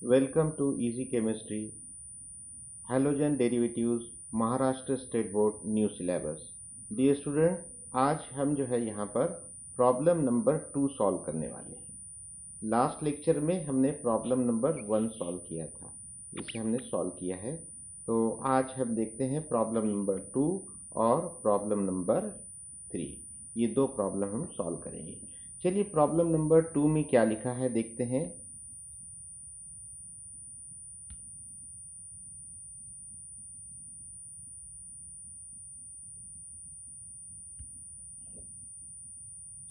Welcome to Easy Chemistry, Halogen Derivatives, Maharashtra state board new syllabus. Dear student, आज हम जो है यहाँ पर प्रॉब्लम नंबर 2 सॉल्व करने वाले हैं। लास्ट लेक्चर में हमने प्रॉब्लम नंबर 1 सॉल्व किया था, इसे हमने सॉल्व किया है। तो आज हम देखते हैं प्रॉब्लम नंबर 2 और प्रॉब्लम नंबर 3। ये दो प्रॉब्लम हम सॉल्व करेंगे। चलिए प्रॉब्लम नंबर 2 में क्या लिखा है देखते हैं।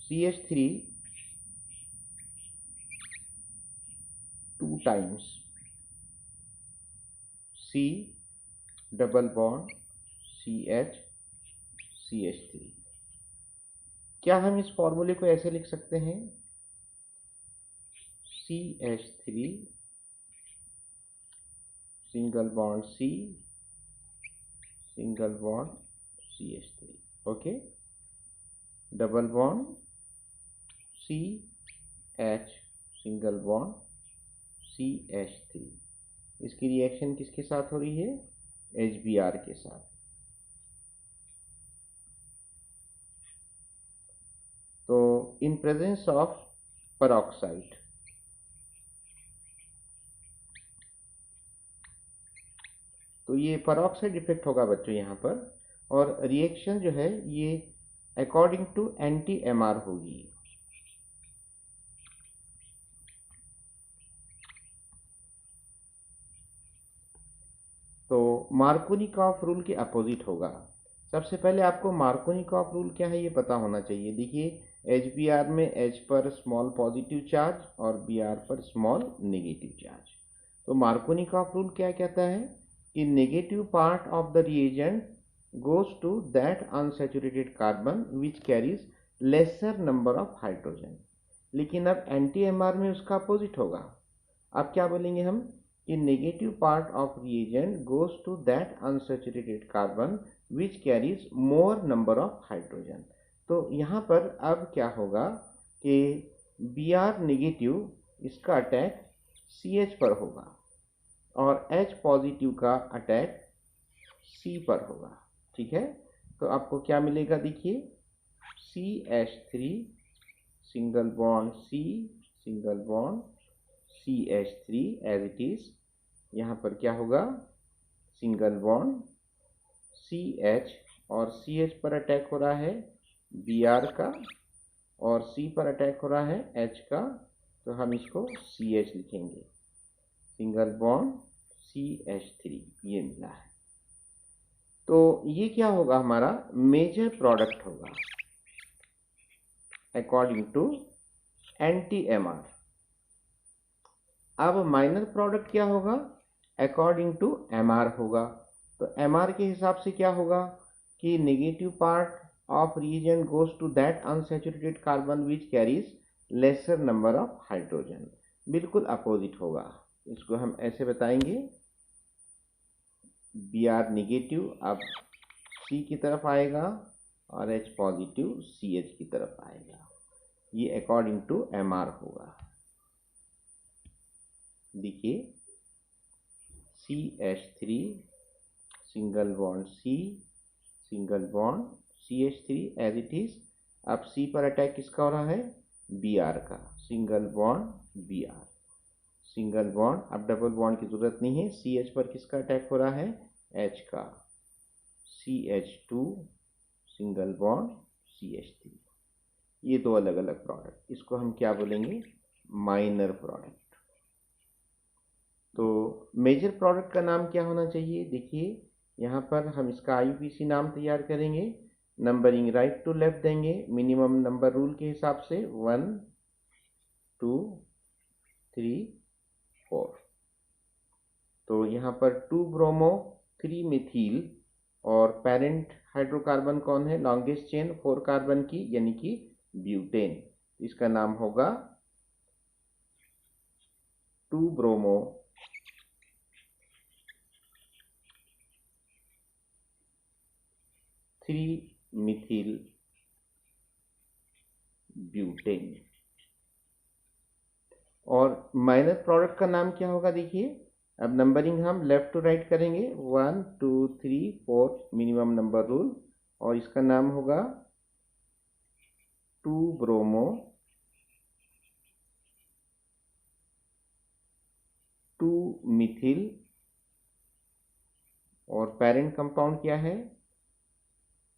CH3 2 times C double bond CH CH3। क्या हम इस फॉर्मूले को ऐसे लिख सकते हैं? CH3 single bond C single bond CH3, okay. Double bond CH single bond CH3। इसकी रिएक्शन किसके साथ हो रही है? HBr के साथ। तो इन प्रेजेंस ऑफ पेरोक्साइड, तो ये पेरोक्साइड इफेक्ट होगा बच्चों यहाँ पर, और रिएक्शन जो है ये अकॉर्डिंग टू NTMr होगी। तो मार्कोनिकॉफ रूल के अपोजिट होगा। सबसे पहले आपको मार्कोनिकॉफ रूल क्या है ये पता होना चाहिए। देखिए HBr में H पर स्मॉल पॉजिटिव चार्ज और Br पर स्मॉल नेगेटिव चार्ज। तो मार्कोनिकॉफ रूल क्या कहता है कि negative part of the reagent goes to that unsaturated carbon which carries lesser number of hydrogen. लेकिन अब NTMr में उसका अपोजिट होगा। अब क्या बोलेंगे हम कि negative part of reagent goes to that unsaturated carbon which carries more number of hydrogen. तो यहाँ पर अब क्या होगा कि Br नेगेटिव, इसका अटैक CH पर होगा और H पॉजिटिव का अटैक C पर होगा। ठीक है, तो आपको क्या मिलेगा? देखिए CH3 single bond C single bond CH3 as it is. यहाँ पर क्या होगा? सिंगल बॉन्ड CH और CH पर अटैक हो रहा है Br का और C पर अटैक हो रहा है H का, तो हम इसको CH लिखेंगे। सिंगल बॉन्ड CH3 ये मिला है। तो ये क्या होगा? हमारा मेजर प्रोडक्ट होगा अकॉर्डिंग टू NTMr। अब माइनर प्रोडक्ट क्या होगा? अकॉर्डिंग टू Mr होगा। तो Mr के हिसाब से क्या होगा कि negative part of reagent goes to that unsaturated carbon which carries lesser number of hydrogen. बिल्कुल अपोजिट होगा। इसको हम ऐसे बताएंगे, Br नेगेटिव अब C की तरफ आएगा और H पॉजिटिव CH की तरफ आएगा। ये अकॉर्डिंग टू Mr होगा। देखिए CH3 single bond C single bond CH3 as it is. अब C पर अटैक किसका हो रहा है? Br का। Single bond Br single bond, अब डबल बॉन्ड की जरूरत नहीं है। CH पर किसका अटैक हो रहा है? H का। CH2 single bond CH3। ये दो अलग अलग प्रोडक्ट, इसको हम क्या बोलेंगे? Minor product. तो मेजर प्रोडक्ट का नाम क्या होना चाहिए? देखिए यहाँ पर हम इसका IUPAC नाम तैयार करेंगे, नंबरिंग राइट टू लेफ्ट देंगे मिनिमम नंबर रूल के हिसाब से 1 2 3 4। तो यहाँ पर 2 ब्रोमो 3 मिथिल और पेरेंट हाइड्रोकार्बन कौन है? लॉन्गेस्ट चेन 4 कार्बन की, यानी कि ब्यूटेन। इसका नाम होगा 2 ब्रोमो 3 मिथिल ब्यूटेन। और माइनर प्रोडक्ट का नाम क्या होगा देखिए, अब नंबरिंग हम लेफ्ट टू राइट करेंगे, 1 2 3 4 मिनिमम नंबर रूल, और इसका नाम होगा 2 ब्रोमो 2 मिथिल, और पेरेंट कंपाउंड क्या है,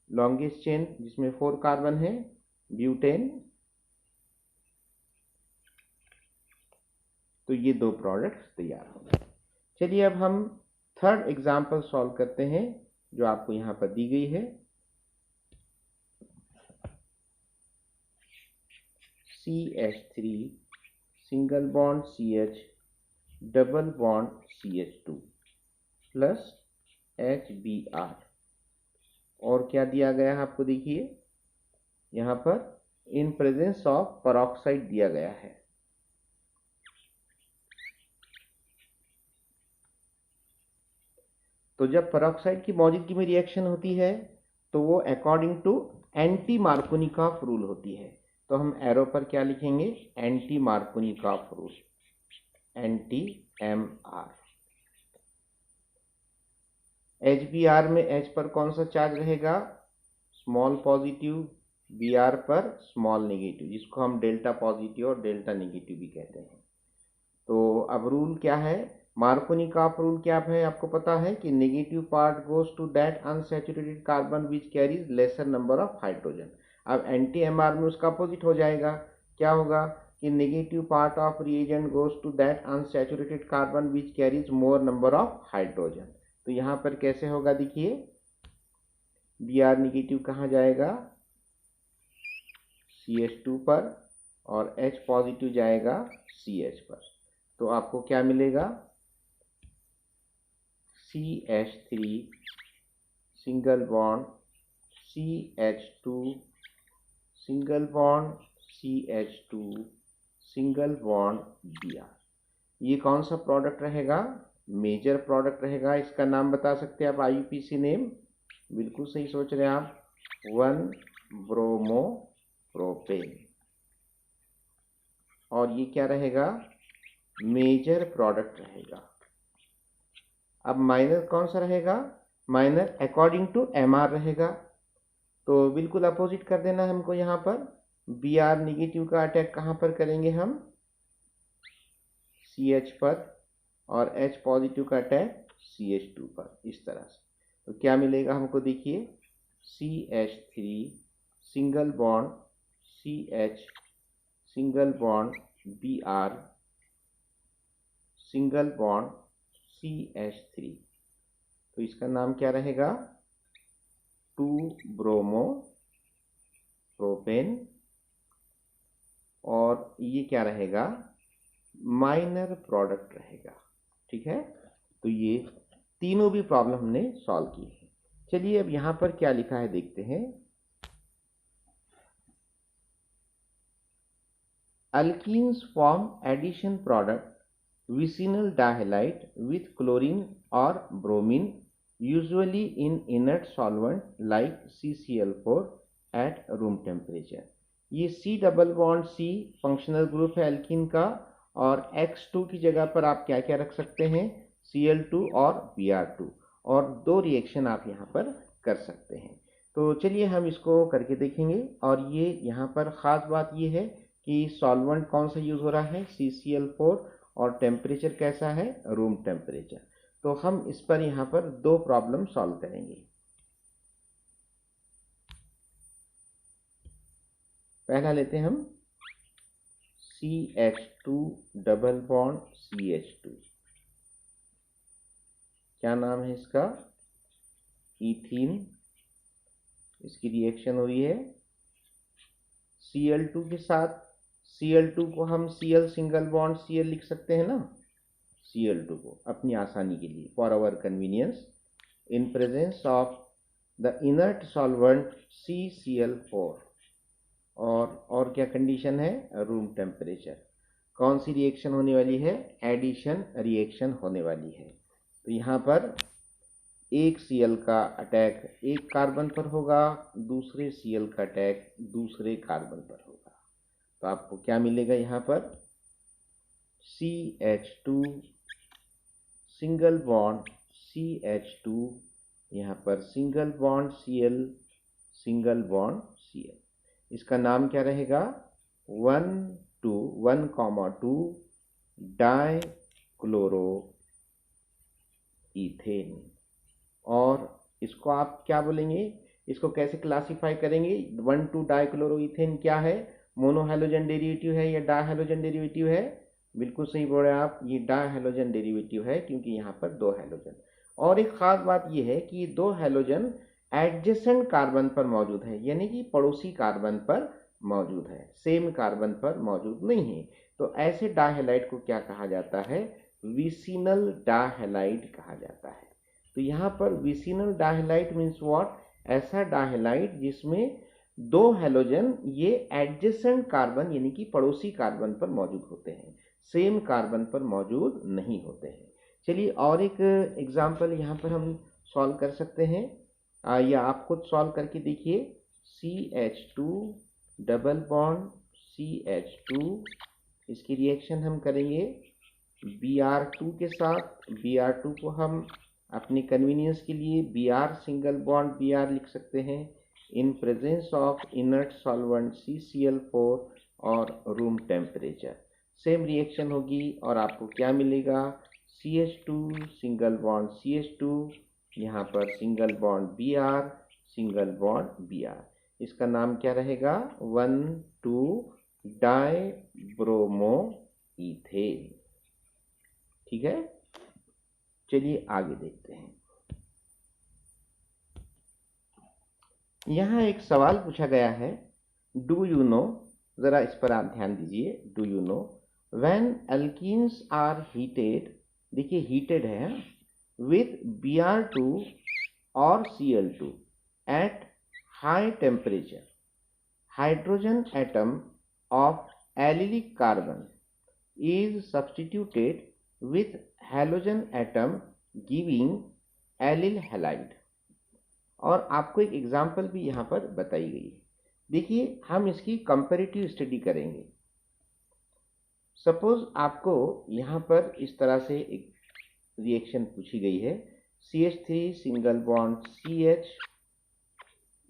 लॉन्गेस्ट चेन जिसमें 4 कार्बन है, ब्यूटेन। तो ये 2 प्रोडक्ट्स तैयार हो गए। चलिए अब हम थर्ड एग्जाम्पल सॉल्व करते हैं जो आपको यहाँ पर दी गई है। CH3 single bond CH double bond CH2 plus HBr, और क्या दिया गया है आपको देखिए, यहाँ पर इन प्रेजेंस ऑफ पेरोक्साइड दिया गया है। तो जब पेरोक्साइड की मौजूदगी में रिएक्शन होती है तो वो according to anti Markovnikov rule होती है। तो हम एरो पर क्या लिखेंगे, anti Markovnikov rule, anti MR। HBr में H पर कौन सा चार्ज रहेगा, स्मॉल पॉजिटिव, Br पर स्मॉल नेगेटिव, जिसको हम डेल्टा पॉजिटिव और डेल्टा नेगेटिव भी कहते हैं। तो अब रूल क्या है, मार्कोनिकॉफ रूल क्या है, आपको पता है कि negative part goes to that unsaturated carbon which carries lesser number of hydrogen. अब एंटी MR में उसका अपोजिट हो जाएगा, क्या होगा कि negative part of reagent goes to that unsaturated carbon which carries more number of hydrogen. तो यहाँ पर कैसे होगा देखिए, Br नेगेटिव कहाँ जाएगा, CH2 पर, और H पॉजिटिव जाएगा CH पर। तो आपको क्या मिलेगा, CH3 single bond CH2 single bond CH2 single bond Br। ये कौन सा प्रोडक्ट रहेगा, मेजर प्रोडक्ट रहेगा। इसका नाम बता सकते हैं आप, IUPAC नेम, बिल्कुल सही सोच रहे हैं आप, 1 ब्रोमो प्रोपेन। और ये क्या रहेगा, मेजर प्रोडक्ट रहेगा। अब माइनर कौन सा रहेगा, माइनर अकॉर्डिंग टू MR रहेगा। तो बिल्कुल अपोजिट कर देना हमको, यहाँ पर Br निगेटिव का अटैक कहाँ पर करेंगे हम, CH पर, और H पॉजिटिव का अटैक CH2 पर, इस तरह से। तो क्या मिलेगा हमको देखिए, CH3 single bond CH single bond Br single bond CH3। तो इसका नाम क्या रहेगा, 2 ब्रोमो प्रोपेन, और ये क्या रहेगा, माइनर प्रोडक्ट रहेगा। ठीक है, तो ये तीनों भी प्रॉब्लम हमने सॉल्व की है। चलिए अब यहाँ पर क्या लिखा है देखते हैं। Alkenes form addition product vicinal dihalide with chlorine or bromine, usually in inert solvent like CCl4 at room temperature। ये C double bond C functional group है एल्कीन का, और X2 की जगह पर आप क्या क्या रख सकते हैं, Cl2 और Br2, और 2 रिएक्शन आप यहाँ पर कर सकते हैं। तो चलिए हम इसको करके देखेंगे। और ये यहाँ पर ख़ास बात ये है कि सॉल्वेंट कौन सा यूज़ हो रहा है, CCl4, और टेम्परेचर कैसा है, रूम टेम्परेचर। तो हम इस पर यहाँ पर 2 प्रॉब्लम सॉल्व करेंगे। पहला लेते हैं हम CH2 डबल बॉन्ड CH2, क्या नाम है इसका, ईथीन। इसकी रिएक्शन हो रही है Cl2 के साथ। Cl2 को हम Cl सिंगल बॉन्ड Cl लिख सकते हैं ना, Cl2 को अपनी आसानी के लिए, for our convenience, in presence of the inert solvent CCl4। और क्या कंडीशन है, रूम टेम्परेचर। कौन सी रिएक्शन होने वाली है, एडिशन रिएक्शन होने वाली है। तो यहाँ पर एक Cl का अटैक एक कार्बन पर होगा, दूसरे Cl का अटैक दूसरे कार्बन पर होगा। तो आपको क्या मिलेगा यहाँ पर, CH2 सिंगल बॉन्ड CH2, यहाँ पर single bond Cl, single bond Cl। इसका नाम क्या रहेगा? 1,2 डाइक्लोरोईथेन। और इसको आप क्या बोलेंगे? इसको कैसे क्लासिफाई करेंगे? 1,2 डाइक्लोरोईथेन क्या है? मोनोहैलोजन डेरिवेटिव है या डायहैलोजन डेरिवेटिव है? बिल्कुल सही बोल रहे हैं आप, ये डायहैलोजन डेरिवेटिव है क्योंकि यहाँ पर 2 हैलोजन। और एक खास बात ये है कि ये 2 हैलोजन एडजेसेंट कार्बन पर मौजूद है, यानी कि पड़ोसी कार्बन पर मौजूद है, सेम कार्बन पर मौजूद नहीं है। तो ऐसे डायहैलाइड को क्या कहा जाता है? विसिनल डायहैलाइड कहा जाता है। तो यहाँ पर विसिनल डायहैलाइड मीन्स व्हाट? ऐसा डायहैलाइड जिसमें 2 हैलोजन ये एडजेसेंट कार्बन यानी कि पड़ोसी कार्बन पर मौजूद होते हैं, सेम कार्बन पर मौजूद नहीं होते हैं। चलिए और एक एग्जाम्पल यहाँ पर हम सॉल्व कर सकते हैं, या आप खुद सॉल्व करके देखिए। CH2 डबल बॉन्ड CH2, इसकी रिएक्शन हम करेंगे Br2 के साथ। Br2 को हम अपने कन्वीनियंस के लिए Br सिंगल बॉन्ड Br लिख सकते हैं इन presence of inert solvent CCl4 और रूम टेम्परेचर। सेम रिएक्शन होगी और आपको क्या मिलेगा? CH2 सिंगल बॉन्ड CH2, यहाँ पर single bond Br, single bond Br। इसका नाम क्या रहेगा? 1,2 डाइब्रोमोईथेन। ठीक है, चलिए आगे देखते हैं। यहाँ एक सवाल पूछा गया है, डू यू नो, जरा इस पर आप ध्यान दीजिए। Do you know when alkenes are heated, देखिए हीटेड है, विथ Br2 और Cl2 at high temperature, hydrogen atom of allylic carbon is substituted with halogen atom giving allyl halide। और आपको एक एग्जाम्पल भी यहाँ पर बताई गई है। देखिए हम इसकी कंपैरेटिव स्टडी करेंगे। सपोज आपको यहाँ पर इस तरह से एक रिएक्शन पूछी गई है, CH3 single bond CH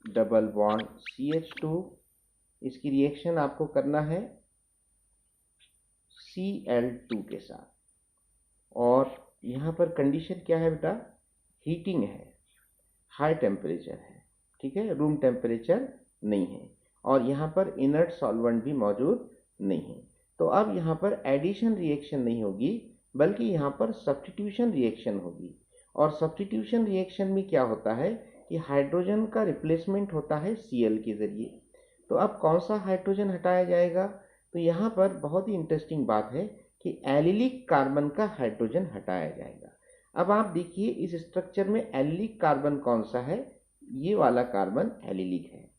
double bond CH2, इसकी रिएक्शन आपको करना है Cl2 के साथ। और यहाँ पर कंडीशन क्या है बेटा? हीटिंग है, हाई टेम्परेचर है, ठीक है, रूम टेम्परेचर नहीं है, और यहाँ पर इनर्ट सॉल्वेंट भी मौजूद नहीं है। तो अब यहाँ पर एडिशन रिएक्शन नहीं होगी, बल्कि यहाँ पर सब्स्टिट्यूशन रिएक्शन होगी। और सब्स्टिट्यूशन रिएक्शन में क्या होता है कि हाइड्रोजन का रिप्लेसमेंट होता है Cl के जरिए। तो अब कौन सा हाइड्रोजन हटाया जाएगा? तो यहाँ पर बहुत ही इंटरेस्टिंग बात है कि एलिलिक कार्बन का हाइड्रोजन हटाया जाएगा। अब आप देखिए इस स्ट्रक्चर में एलिलिक कार्बन कौन सा है? ये वाला कार्बन एलिलिक है।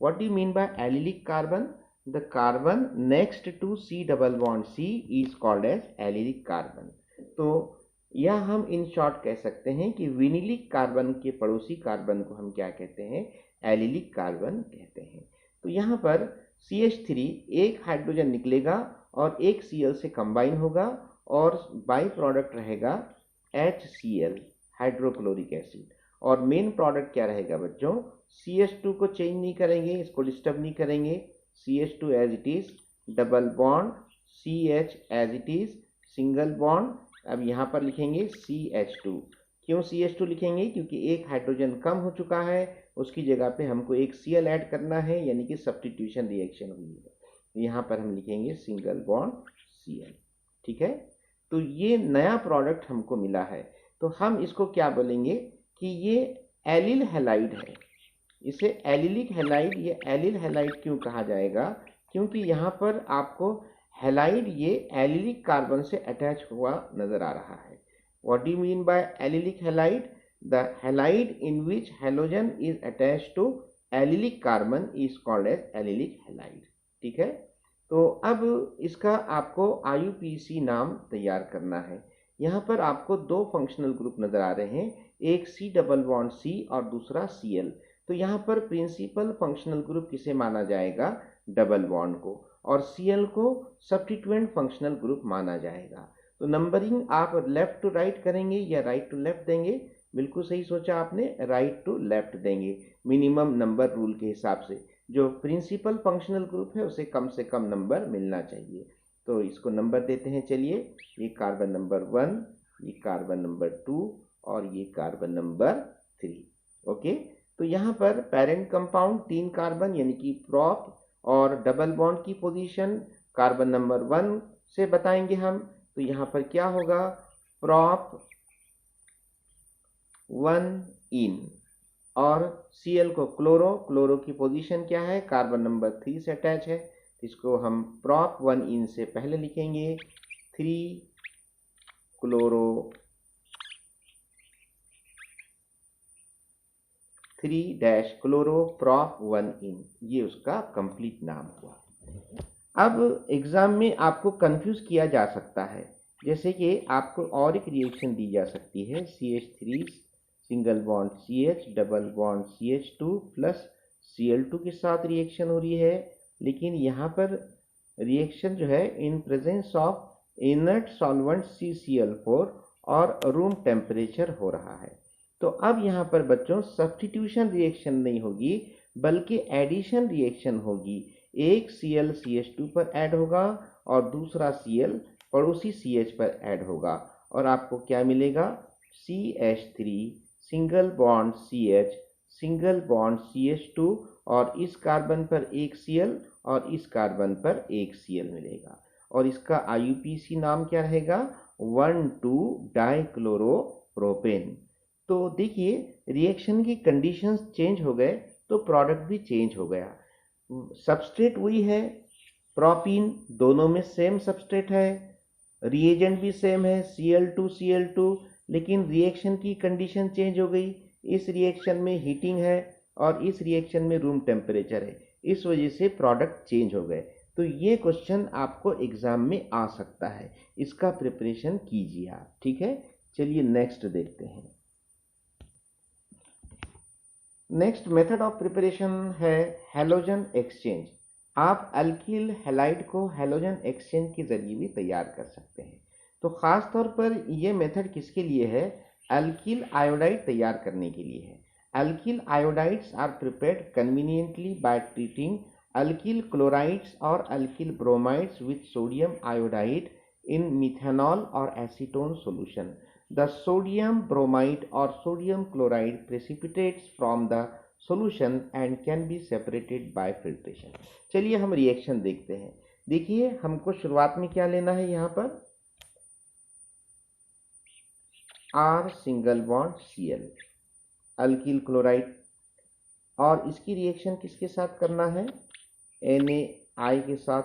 What do you mean by allylic carbon? The carbon next to C double bond C is called as allylic carbon. तो यह हम इन शॉर्ट कह सकते हैं कि विनिलिक कार्बन के पड़ोसी कार्बन को हम क्या कहते हैं? एलिलिक कार्बन कहते हैं। तो यहाँ पर CH3 एक हाइड्रोजन निकलेगा और एक Cl से कंबाइन होगा और बाई प्रोडक्ट रहेगा HCl, हाइड्रोक्लोरिक एसिड। और मेन प्रोडक्ट क्या रहेगा बच्चों? CH2 को चेंज नहीं करेंगे, इसको डिस्टर्ब नहीं करेंगे, CH2 as it is, double bond CH as it is, single bond. अब यहाँ पर लिखेंगे CH2। क्यों CH2 लिखेंगे? क्योंकि एक हाइड्रोजन कम हो चुका है, उसकी जगह पे हमको एक Cl ऐड करना है, यानी कि सब्स्टिट्यूशन रिएक्शन हुई है। यहाँ पर हम लिखेंगे सिंगल बॉन्ड Cl। ठीक है, तो ये नया प्रोडक्ट हमको मिला है, तो हम इसको क्या बोलेंगे कि ये एलिल हैलाइड है। इसे एलिलिक हैलाइड, ये एलिल हैलाइड क्यों कहा जाएगा? क्योंकि यहाँ पर आपको हैलाइड ये एलिलिक कार्बन से अटैच हुआ नजर आ रहा है। What do you mean by allylic halide? The halide in which halogen is attached to allylic carbon is called as allylic halide. ठीक है, तो अब इसका आपको IUPAC नाम तैयार करना है। यहाँ पर आपको 2 फंक्शनल ग्रुप नजर आ रहे हैं, एक C डबल बॉन्ड C और दूसरा Cl। तो यहाँ पर प्रिंसिपल फंक्शनल ग्रुप किसे माना जाएगा? डबल बॉन्ड को, और Cl को सब्स्टिट्यूएंट फंक्शनल ग्रुप माना जाएगा। तो नंबरिंग आप लेफ्ट टू राइट करेंगे या राइट टू लेफ्ट देंगे? बिल्कुल सही सोचा आपने, राइट टू लेफ्ट देंगे मिनिमम नंबर रूल के हिसाब से। जो प्रिंसिपल फंक्शनल ग्रुप है उसे कम से कम नंबर मिलना चाहिए। तो इसको नंबर देते हैं, चलिए ये कार्बन नंबर 1, ये कार्बन नंबर 2 और ये कार्बन नंबर 3। ओके, तो यहाँ पर पेरेंट कंपाउंड 3 कार्बन यानी कि प्रोप और डबल बॉन्ड की पोजीशन कार्बन नंबर 1 से बताएंगे हम। तो यहाँ पर क्या होगा, प्रोप 1 इन, और Cl को क्लोरो की पोजीशन क्या है, कार्बन नंबर 3 से अटैच है। इसको हम प्रोप 1 इन से पहले लिखेंगे 3 क्लोरो 3 क्लोरो प्रोप 1 इन, ये उसका कंप्लीट नाम हुआ। अब एग्जाम में आपको कंफ्यूज किया जा सकता है, जैसे कि आपको और एक रिएक्शन दी जा सकती है CH3 single bond CH double bond CH2 plus Cl2 के साथ रिएक्शन हो रही है, लेकिन यहाँ पर रिएक्शन जो है इन presence of inert solvent CCl4 और रूम टेम्परेचर हो रहा है। तो अब यहाँ पर बच्चों सब्स्टिट्यूशन रिएक्शन नहीं होगी बल्कि एडिशन रिएक्शन होगी। एक Cl CH2 पर ऐड होगा और दूसरा Cl पड़ोसी CH पर ऐड होगा, और आपको क्या मिलेगा, CH3 single bond CH single bond CH2, और इस कार्बन पर एक Cl और इस कार्बन पर एक Cl मिलेगा, और इसका IUPAC नाम क्या रहेगा, 1,2-डाइक्लोरोप्रोपेन। तो देखिए रिएक्शन की कंडीशंस चेंज हो गए तो प्रोडक्ट भी चेंज हो गया। सबस्ट्रेट वही है, प्रोपीन, दोनों में सेम सबस्ट्रेट है, रिएजेंट भी सेम है Cl2, लेकिन रिएक्शन की कंडीशन चेंज हो गई। इस रिएक्शन में हीटिंग है और इस रिएक्शन में रूम टेम्परेचर है, इस वजह से प्रोडक्ट चेंज हो गए। तो ये क्वेश्चन आपको एग्जाम में आ सकता है, इसका प्रिपरेशन कीजिए आप, ठीक है। चलिए नेक्स्ट देखते हैं। नेक्स्ट मेथड ऑफ प्रिपरेशन है हैलोजन एक्सचेंज। आप अल्किल हैलाइड को हैलोजन एक्सचेंज के जरिए भी तैयार कर सकते हैं। तो खास तौर पर ये मेथड किसके लिए है, अल्किल आयोडाइड तैयार करने के लिए है। Alkyl iodides are prepared conveniently by treating alkyl chlorides और alkyl bromides with sodium iodide in methanol और acetone solution. The sodium bromide or sodium chloride precipitates from the solution and can be separated by filtration। चलिए हम reaction देखते हैं। देखिए हमको शुरुआत में क्या लेना है, यहाँ पर R single bond Cl alkyl chloride, और इसकी रिएक्शन किसके साथ करना है, NaI के साथ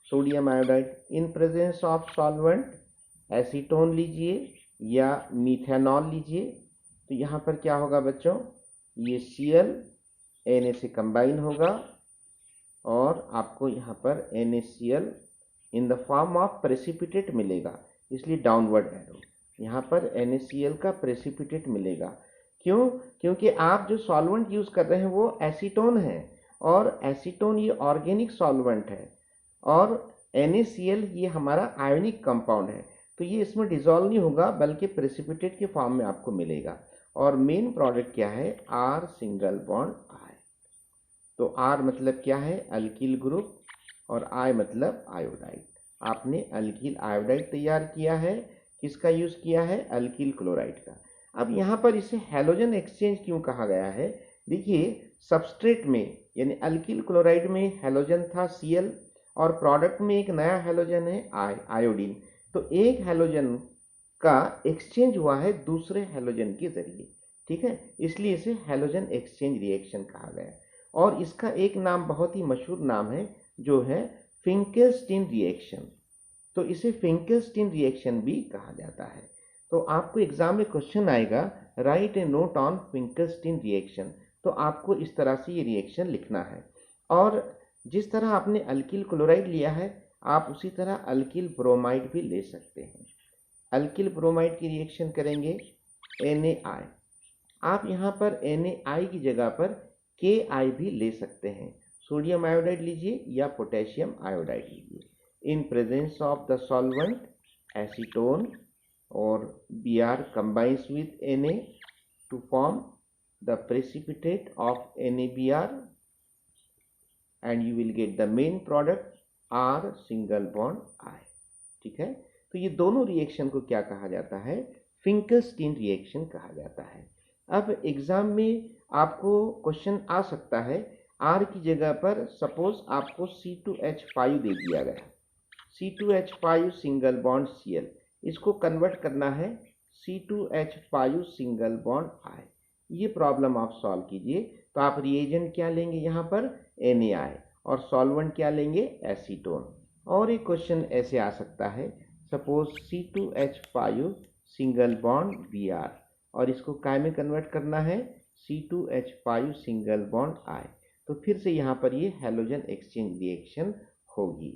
sodium iodide in presence of solvent, acetone लीजिए या मिथेनॉल लीजिए। तो यहाँ पर क्या होगा बच्चों, ये Cl Na से कंबाइन होगा और आपको यहाँ पर NaCl in the form of precipitate मिलेगा, इसलिए डाउनवर्ड एरो, यहाँ पर NaCl का प्रेसिपिटेट मिलेगा। क्यों, क्योंकि आप जो सॉल्वेंट यूज कर रहे हैं वो एसीटोन है, और एसीटोन ये ऑर्गेनिक सॉल्वेंट है, और NaCl ये हमारा आयोनिक कंपाउंड है, तो ये इसमें डिजोल्व नहीं होगा बल्कि प्रेसिपिटेट के फॉर्म में आपको मिलेगा। और मेन प्रोडक्ट क्या है, R सिंगल बॉन्ड I। तो R मतलब क्या है, अल्किल ग्रुप, और I मतलब आयोडाइड। आपने अल्किल आयोडाइड तैयार किया है, किसका यूज किया है, अल्किल क्लोराइड का। अब यहाँ पर इसे हैलोजन एक्सचेंज क्यों कहा गया है, देखिए सबस्ट्रेट में यानी अल्किल क्लोराइड में हैलोजन था Cl, और प्रोडक्ट में एक नया हैलोजन है आयोडीन। तो एक हैलोजन का एक्सचेंज हुआ है दूसरे हैलोजन के जरिए, ठीक है, इसलिए इसे हैलोजन एक्सचेंज रिएक्शन कहा गया। और इसका एक नाम बहुत ही मशहूर नाम है जो है फिंकेलस्टीन रिएक्शन। तो इसे फिंकेलस्टीन रिएक्शन भी कहा जाता है। तो आपको एग्जाम में क्वेश्चन आएगा, right A note on Finkelstein reaction, तो आपको इस तरह से ये रिएक्शन लिखना है। और जिस तरह आपने अल्किल क्लोराइड लिया है आप उसी तरह अल्किल ब्रोमाइड भी ले सकते हैं। अल्किल ब्रोमाइड की रिएक्शन करेंगे NaI, आप यहाँ पर NaI की जगह पर KI भी ले सकते हैं। सोडियम आयोडाइड लीजिए या पोटेशियम आयोडाइड लीजिए। इन presence of the solvent acetone और Br combines with Na to form the precipitate of NaBr and you will get the main product R single bond I। ठीक है, तो ये दोनों रिएक्शन को क्या कहा जाता है? फिंकरस्टीन रिएक्शन कहा जाता है। अब एग्जाम में आपको क्वेश्चन आ सकता है, R की जगह पर सपोज आपको C2H5 दे दिया गया, C2H5 सिंगल बॉन्ड Cl, इसको कन्वर्ट करना है C2H5 सिंगल बॉन्ड I। ये प्रॉब्लम आप सॉल्व कीजिए। तो आप रिएजेंट क्या लेंगे यहाँ पर? NaI, और सॉल्वेंट क्या लेंगे? एसीटोन। और एक क्वेश्चन ऐसे आ सकता है, suppose C2H5 single bond Br, और इसको काय में कन्वर्ट करना है? C2H5 single bond I। तो फिर से यहाँ पर ये हैलोजन एक्सचेंज रिएक्शन होगी।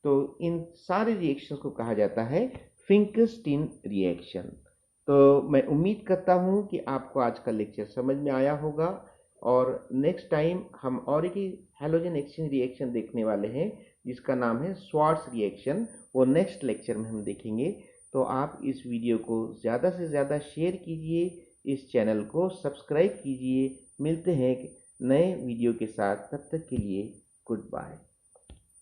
तो इन सारे रिएक्शंस को कहा जाता है फिंकरस्टीन रिएक्शन। तो मैं उम्मीद करता हूँ कि आपको आज का लेक्चर समझ में आया होगा, और नेक्स्ट टाइम हम और एक हैलोजन एक्सचेंज रिएक्शन देखने वाले हैं जिसका नाम है स्वार्ट्स रिएक्शन। वो नेक्स्ट लेक्चर में हम देखेंगे। तो आप इस वीडियो को ज़्यादा से ज़्यादा शेयर कीजिए, इस चैनल को सब्सक्राइब कीजिए। मिलते हैं नए वीडियो के साथ, तब तक के लिए गुड बाय।